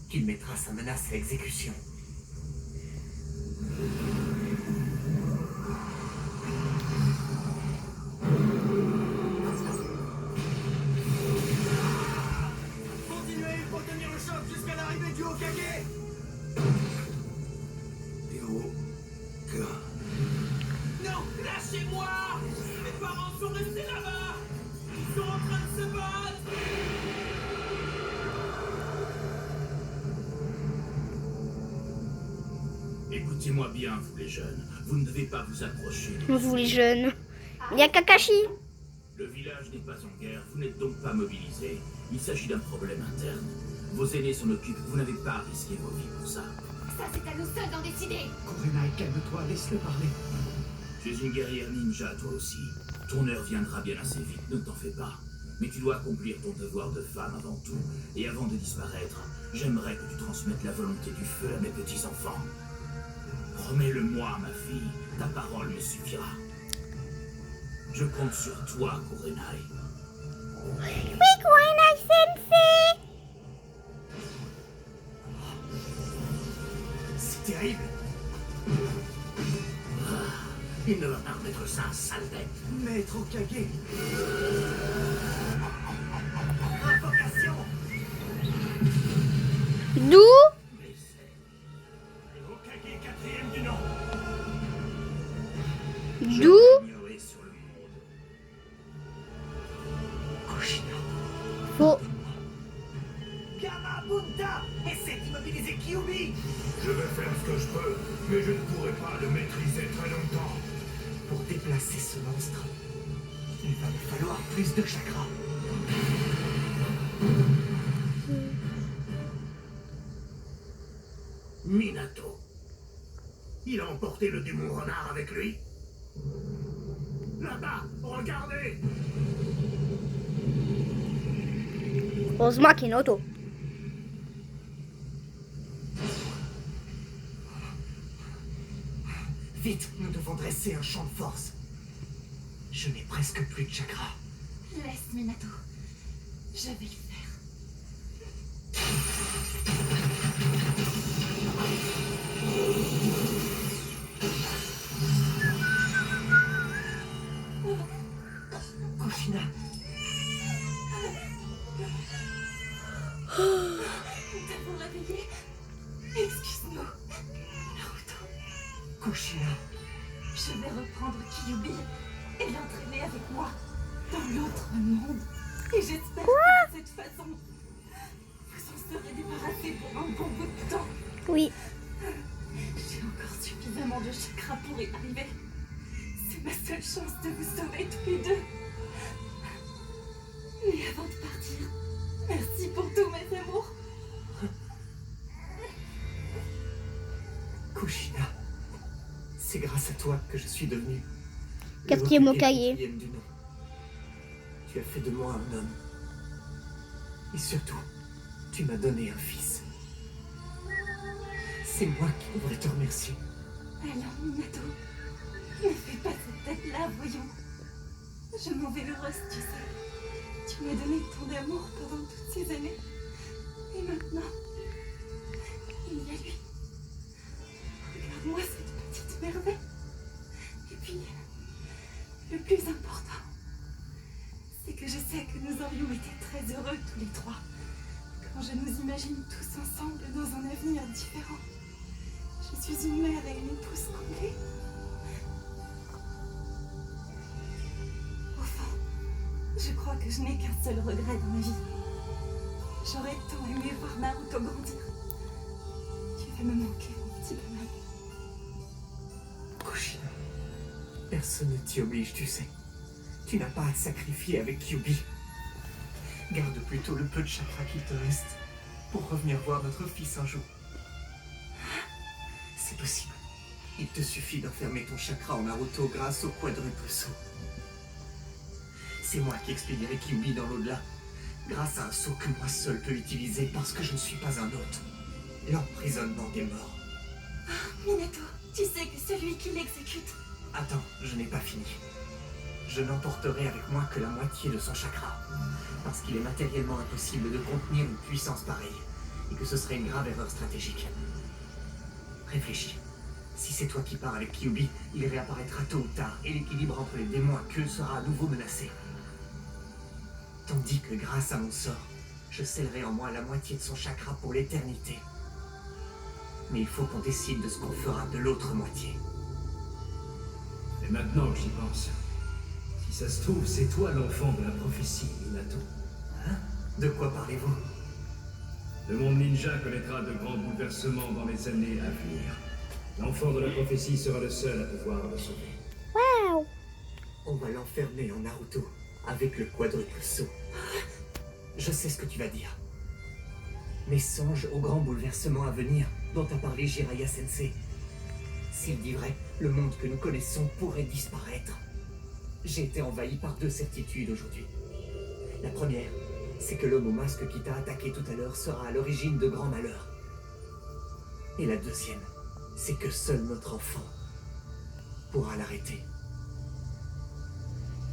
qu'il mettra sa menace à exécution. Continuez pour tenir le choc jusqu'à l'arrivée du Hokage. Non, lâchez-moi! Mes parents sont restés là-bas! Ils sont en train de se battre! Écoutez-moi bien, vous les jeunes. Vous ne devez pas vous approcher. Vous les jeunes. Il y a Kakashi. Le village n'est pas en guerre, vous n'êtes donc pas mobilisés. Il s'agit d'un problème interne. Vos aînés s'en occupent, vous n'avez pas à risquer vos vies pour ça. Ça, c'est à nous seuls d'en décider. Kurenai, calme-toi, laisse-le parler. Tu es une guerrière ninja, toi aussi. Ton heure viendra bien assez vite, ne t'en fais pas. Mais tu dois accomplir ton devoir de femme avant tout. Et avant de disparaître, j'aimerais que tu transmettes la volonté du feu à mes petits-enfants. Promets-le-moi, ma fille. Ta parole me suffira. Je compte sur toi, Kurenai. Oui, Kurenai Sensei. C'est terrible. Il ne va pas remettre ça, sale bête. Maître Hokage. Invocation. D'où? Mais c'est... Le Hokage 4e du nom. D'où? ignoré sur le monde. Kushina. Faux. Gamabunta, essaie d'immobiliser Kyuubi. Je vais faire ce que je peux, mais je ne pourrai pas le maîtriser très longtemps. Pour déplacer ce monstre, il va me falloir plus de chakra. Minato. Il a emporté le démon renard avec lui. Là-bas, regardez! Heureusement qu'il y a une auto. Vite, nous devons dresser un champ de force. Je n'ai presque plus de chakra. Laisse Minato. Je vais le faire. Kushina, Nous devons réveiller. Excuse-nous. Naruto, Kushina. je vais reprendre Kyuubi et l'entraîner avec moi dans l'autre monde. Et j'espère que de cette façon, vous en serez débarrassés pour un bon bout de temps. Oui. J'ai encore suffisamment de chakra pour y arriver. C'est ma seule chance de vous sauver tous les deux. Mais avant de partir, merci pour tous mes amours. Kushina, c'est grâce à toi que je suis devenu le Quatrième Hokage. quatrième du nom. Tu as fait de moi un homme. Et surtout, tu m'as donné un fils. C'est moi qui devrais te remercier. Alors, Minato, ne fais pas cette tête-là, voyons. Je m'en vais heureuse, tu sais. Tu m'as donné tant d'amour pendant toutes ces années. Et maintenant, il y a lui. Regarde-moi cette petite merveille. Et puis, le plus important, c'est que je sais que nous aurions été très heureux tous les trois. Quand je nous imagine tous ensemble dans un avenir différent. Je suis une mère et une épouse comblée. Au fond, je crois que je n'ai qu'un seul regret dans ma vie. J'aurais tant aimé voir Naruto grandir. Tu vas me manquer, mon petit bonhomme. Kushina, personne ne t'y oblige, tu sais. Tu n'as pas à te sacrifier avec Kyuubi. Garde plutôt le peu de chakra qu'il te reste pour revenir voir notre fils un jour. C'est possible. Il te suffit d'enfermer ton chakra en Naruto grâce au quadruple saut. C'est moi qui expédierai Kyuubi dans l'au-delà, grâce à un saut que moi seul peux utiliser parce que je ne suis pas un hôte. L'emprisonnement des morts. Minato, tu sais que celui qui l'exécute... Attends, je n'ai pas fini. Je n'emporterai avec moi que la moitié de son chakra, parce qu'il est matériellement impossible de contenir une puissance pareille. et que ce serait une grave erreur stratégique. Réfléchis. Si c'est toi qui pars avec Kyuubi, il réapparaîtra tôt ou tard et l'équilibre entre les démons et queue sera à nouveau menacé. Tandis que grâce à mon sort, je scellerai en moi la moitié de son chakra pour l'éternité. Mais il faut qu'on décide de ce qu'on fera de l'autre moitié. Et maintenant que j'y pense, si ça se trouve, c'est toi l'enfant de la prophétie, Minato. Hein? De quoi parlez-vous? Le monde ninja connaîtra de grands bouleversements dans les années à venir. L'enfant de la prophétie sera le seul à pouvoir le sauver. Waouh. On va l'enfermer en Naruto avec le quadruple saut. Je sais ce que tu vas dire. Mais songe au grand bouleversement à venir dont a parlé Jiraiya Sensei. S'il dit vrai, le monde que nous connaissons pourrait disparaître. J'ai été envahi par deux certitudes aujourd'hui. La première, c'est que l'homme au masque qui t'a attaqué tout à l'heure sera à l'origine de grands malheurs. Et la deuxième, c'est que seul notre enfant pourra l'arrêter.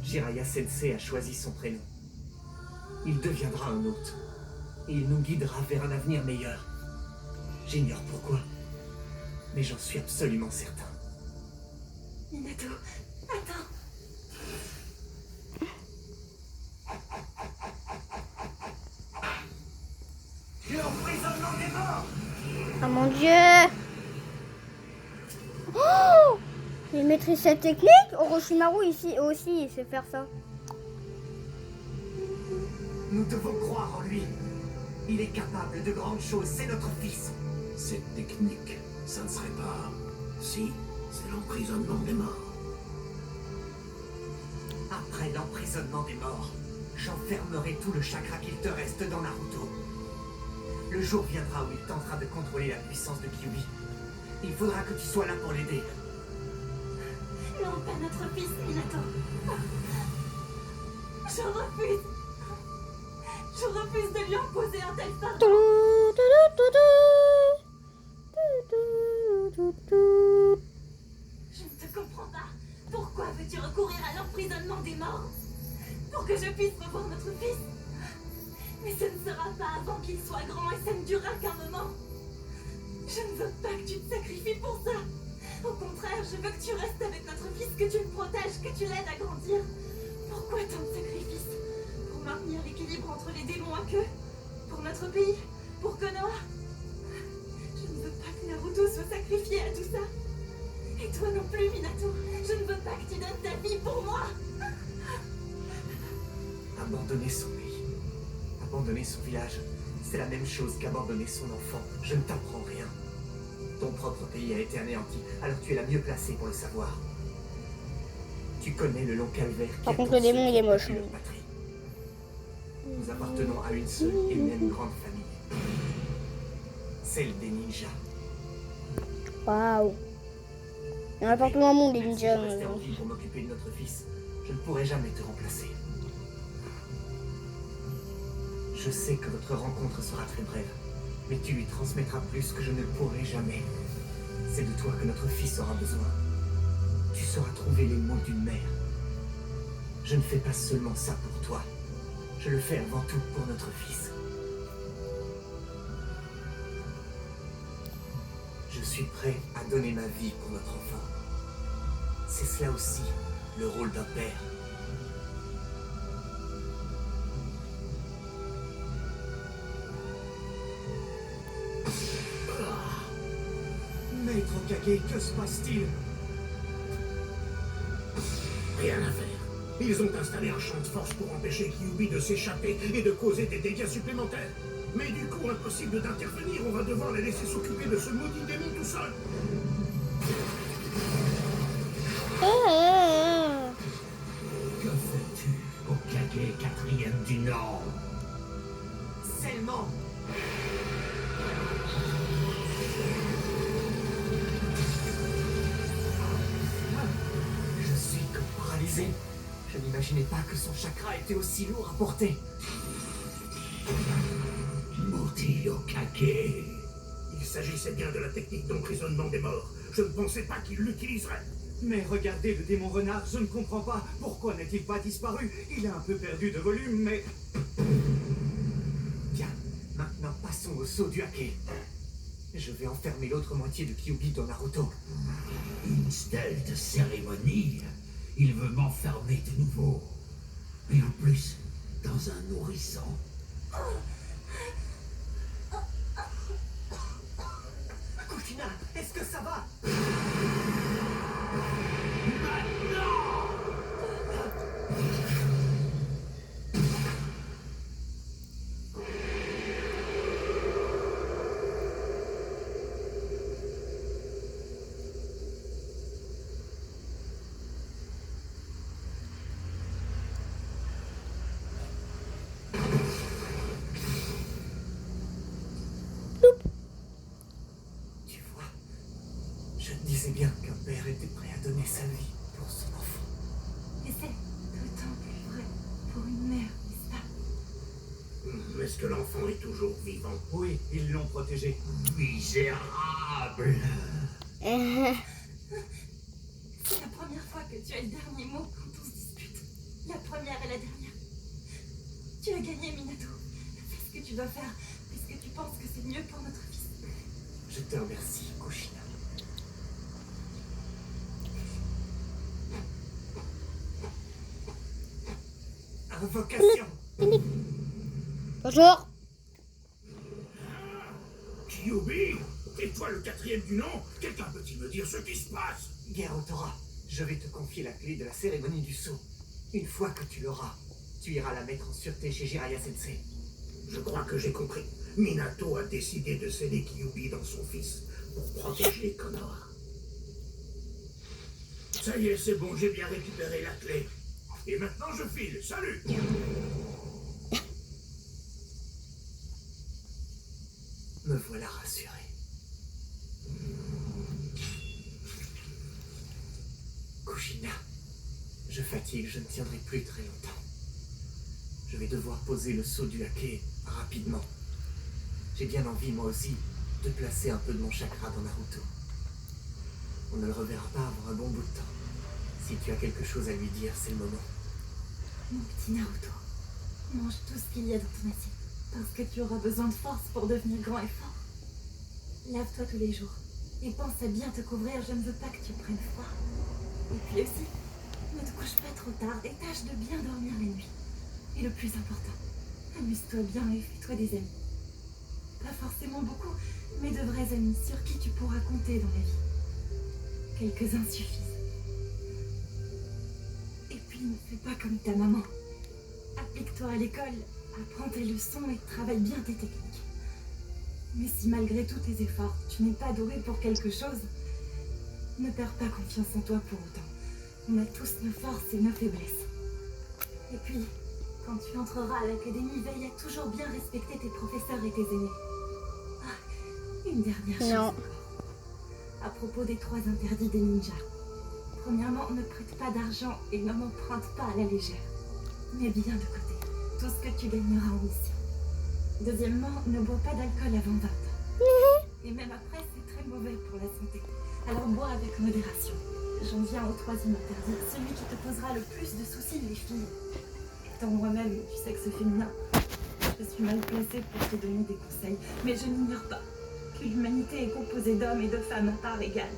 Jiraiya Sensei a choisi son prénom. Il deviendra un hôte. Et il nous guidera vers un avenir meilleur. J'ignore pourquoi, mais j'en suis absolument certain. Minato, attends. L'emprisonnement des morts! Oh mon dieu. Oh, il maîtrise cette technique. Orochimaru ici aussi, il sait faire ça. Nous devons croire en lui. Il est capable de grandes choses, c'est notre fils. Cette technique, ça ne serait pas... Si, c'est l'emprisonnement des morts. Après l'emprisonnement des morts, j'enfermerai tout le chakra qu'il te reste dans Naruto. Le jour viendra où il tentera de contrôler la puissance de Kyuubi. Il faudra que tu sois là pour l'aider. Non, pas notre fils, Minato. Je refuse. Je refuse de lui imposer un tel fardeau. Je ne te comprends pas. Pourquoi veux-tu recourir à l'emprisonnement des morts? Pour que je puisse revoir notre fils? Mais ce ne sera pas avant qu'il soit grand et ça ne durera qu'un moment. Je ne veux pas que tu te sacrifies pour ça. Au contraire, je veux que tu restes avec notre fils, que tu le protèges, que tu l'aides à grandir. Pourquoi tant de sacrifices? Pour maintenir l'équilibre entre les démons à queue? Pour notre pays? Pour Konoha? Je ne veux pas que Naruto soit sacrifié à tout ça. Et toi non plus, Minato. Je ne veux pas que tu donnes ta vie pour moi. Abandonner son pays, abandonner son village, c'est la même chose qu'abandonner son enfant. Je ne t'apprends rien. Ton propre pays a été anéanti, alors tu es la mieux placée pour le savoir. Tu connais le long calvaire qui Par contre, attend le démon, ceux il qui est moche. ont perdu leur patrie. Nous appartenons à une seule et même grande famille. Celle des ninjas. Waouh. Il y en a partout dans le monde, des Même si ninjas. je restais en vie pour m'occuper de notre fils, je ne pourrai jamais te remplacer. Je sais que votre rencontre sera très brève, mais tu lui transmettras plus que je ne le pourrai jamais. C'est de toi que notre fils aura besoin. Tu sauras trouver les mots d'une mère. Je ne fais pas seulement ça pour toi. Je le fais avant tout pour notre fils. Je suis prêt à donner ma vie pour notre enfant. C'est cela aussi, le rôle d'un père. Maître Okage, que se passe-t-il? Rien à faire. Ils ont installé un champ de force pour empêcher Kyuubi de s'échapper et de causer des dégâts supplémentaires. Mais du coup, impossible d'intervenir, on va devoir les laisser s'occuper de ce maudit démon tout seul. Que fais-tu, Okage quatrième du Nord? Seulement. Je suis comme paralysé. Je n'imaginais pas que son chakra était aussi lourd à porter. Maudit Okage. Il s'agissait bien de la technique d'emprisonnement des morts. Je ne pensais pas qu'il l'utiliserait. Mais regardez le démon renard, je ne comprends pas. Pourquoi n'a-t-il pas disparu? Il a un peu perdu de volume, mais... Bien, maintenant passons au sceau du Hake. Je vais enfermer l'autre moitié de Kyuubi dans Naruto. Une stèle de cérémonie. Il veut m'enfermer de nouveau. Et en plus, dans un nourrisson. Kushina, est-ce que ça va? Tu vois, je te disais bien qu'un père était prêt à donner sa vie pour son enfant. Et c'est d'autant plus vrai pour une mère, n'est-ce pas? Est-ce que l'enfant est toujours vivant? Oui, ils l'ont protégé. Misérable. C'est la première fois que tu as le dernier mot quand on se dispute. La première et la dernière. Tu as gagné, Minato. Fais ce que tu dois faire, puisque tu penses que c'est mieux pour notre fils. Je te remercie, Kushina. Invocation. Bonjour. Kyuubi? Et toi le quatrième du nom? Quelqu'un peut-il me dire ce qui se passe? Garotora, je vais te confier la clé de la cérémonie du sceau. Une fois que tu l'auras, tu iras la mettre en sûreté chez Jiraiya Sensei. Je crois que j'ai compris. Minato a décidé de céder Kyuubi dans son fils pour protéger Konoha. Ça y est, c'est bon, j'ai bien récupéré la clé. Et maintenant je file, salut! Me voilà rassuré. Kushina, je fatigue, je ne tiendrai plus très longtemps. Je vais devoir poser le sceau du Hake rapidement. J'ai bien envie, moi aussi, de placer un peu de mon chakra dans Naruto. On ne le reverra pas avant un bon bout de temps. Si tu as quelque chose à lui dire, c'est le moment. Mon petit Naruto, mange tout ce qu'il y a dans ton assiette. Parce que tu auras besoin de force pour devenir grand et fort. Lave-toi tous les jours. Et pense à bien te couvrir, je ne veux pas que tu prennes froid. Et puis aussi, ne te couche pas trop tard et tâche de bien dormir la nuit. Et le plus important, amuse-toi bien et fais-toi des amis. Pas forcément beaucoup, mais de vrais amis sur qui tu pourras compter dans la vie. Quelques-uns suffisent. Et puis ne fais pas comme ta maman. Applique-toi à l'école, apprends tes leçons et travaille bien tes techniques. Mais si malgré tous tes efforts, tu n'es pas doué pour quelque chose, ne perds pas confiance en toi pour autant. On a tous nos forces et nos faiblesses. Et puis, quand tu entreras à l'académie, veille à toujours bien respecter tes professeurs et tes aînés. Ah, une dernière chose. Non. Encore. À propos des 3 interdits des ninjas. Premièrement, ne prête pas d'argent et n'en emprunte pas à la légère. Mets bien de côté tout ce que tu gagneras en mission. Deuxièmement, ne bois pas d'alcool avant 20 ans. Et même après, c'est très mauvais pour la santé. Alors bois avec modération. J'en viens au 3e interdit, celui qui te posera le plus de soucis, les filles. Étant moi-même du sexe féminin, je suis mal placée pour te donner des conseils, mais je n'ignore pas que l'humanité est composée d'hommes et de femmes à part égale.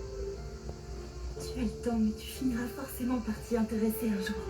Tu as le temps, mais tu finiras forcément par t'y intéresser un jour.